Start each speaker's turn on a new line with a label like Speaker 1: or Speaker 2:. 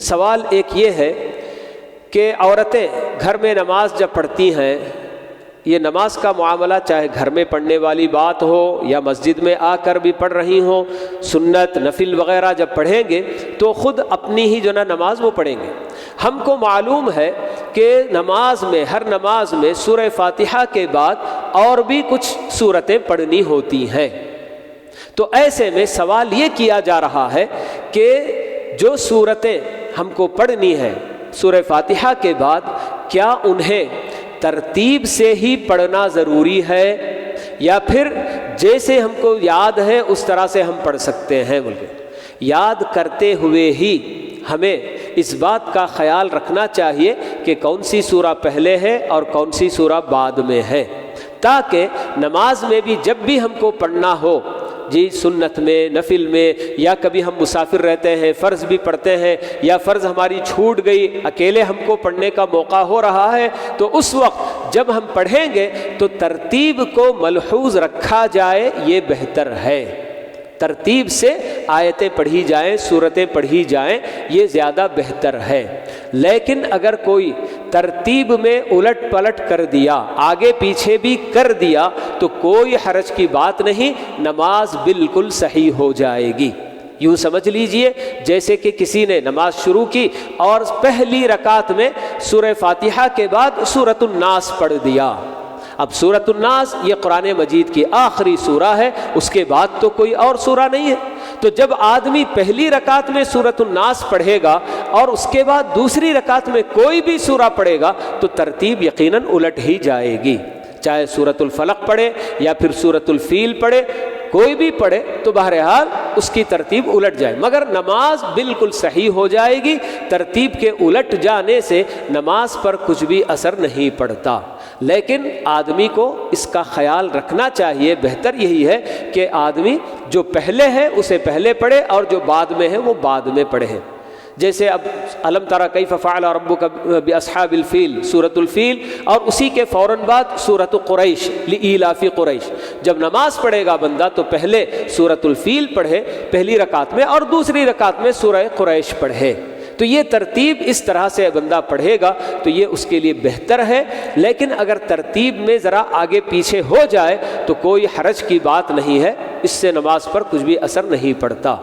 Speaker 1: سوال ایک یہ ہے کہ عورتیں گھر میں نماز جب پڑھتی ہیں، یہ نماز کا معاملہ چاہے گھر میں پڑھنے والی بات ہو یا مسجد میں آ کر بھی پڑھ رہی ہوں، سنت نفل وغیرہ جب پڑھیں گے تو خود اپنی ہی جو نا نماز وہ پڑھیں گے۔ ہم کو معلوم ہے کہ نماز میں، ہر نماز میں سورہ فاتحہ کے بعد اور بھی کچھ سورتیں پڑھنی ہوتی ہیں، تو ایسے میں سوال یہ کیا جا رہا ہے کہ جو سورتیں ہم کو پڑھنی ہیں سورہ فاتحہ کے بعد، کیا انہیں ترتیب سے ہی پڑھنا ضروری ہے یا پھر جیسے ہم کو یاد ہے اس طرح سے ہم پڑھ سکتے ہیں؟ بلکہ یاد کرتے ہوئے ہی ہمیں اس بات کا خیال رکھنا چاہیے کہ کون سی سورہ پہلے ہے اور کون سی سورہ بعد میں ہے، تاکہ نماز میں بھی جب بھی ہم کو پڑھنا ہو، جی سنت میں، نفل میں، یا کبھی ہم مسافر رہتے ہیں فرض بھی پڑھتے ہیں، یا فرض ہماری چھوٹ گئی اکیلے ہم کو پڑھنے کا موقع ہو رہا ہے، تو اس وقت جب ہم پڑھیں گے تو ترتیب کو ملحوظ رکھا جائے، یہ بہتر ہے۔ ترتیب سے آیتیں پڑھی جائیں، سورتیں پڑھی جائیں، یہ زیادہ بہتر ہے۔ لیکن اگر کوئی ترتیب میں الٹ پلٹ کر دیا، آگے پیچھے بھی کر دیا، تو کوئی حرج کی بات نہیں، نماز بالکل صحیح ہو جائے گی۔ یوں سمجھ لیجئے جیسے کہ کسی نے نماز شروع کی اور پہلی رکعت میں سورہ فاتحہ کے بعد سورۃ الناس پڑھ دیا۔ اب سورۃ الناس یہ قرآن مجید کی آخری سورہ ہے، اس کے بعد تو کوئی اور سورہ نہیں ہے، تو جب آدمی پہلی رکعت میں سورۃ الناس پڑھے گا اور اس کے بعد دوسری رکعت میں کوئی بھی سورہ پڑھے گا تو ترتیب یقیناً الٹ ہی جائے گی، چاہے سورۃ الفلق پڑھے یا پھر سورۃ الفیل پڑھے، کوئی بھی پڑھے تو بہرحال اس کی ترتیب الٹ جائے، مگر نماز بالکل صحیح ہو جائے گی۔ ترتیب کے الٹ جانے سے نماز پر کچھ بھی اثر نہیں پڑتا، لیکن آدمی کو اس کا خیال رکھنا چاہیے، بہتر یہی ہے کہ آدمی جو پہلے ہے اسے پہلے پڑھے اور جو بعد میں ہے وہ بعد میں پڑھے۔ جیسے اب الم تری کیف فعل ربک باصحاب الفیل، سورۃ الفیل، اور اسی کے فوراً بعد سورۃ قریش لإیلاف قریش، جب نماز پڑھے گا بندہ تو پہلے سورۃ الفیل پڑھے پہلی رکعت میں اور دوسری رکعت میں سورہ قریش پڑھے، تو یہ ترتیب اس طرح سے بندہ پڑھے گا تو یہ اس کے لیے بہتر ہے۔ لیکن اگر ترتیب میں ذرا آگے پیچھے ہو جائے تو کوئی حرج کی بات نہیں ہے، اس سے نماز پر کچھ بھی اثر نہیں پڑتا۔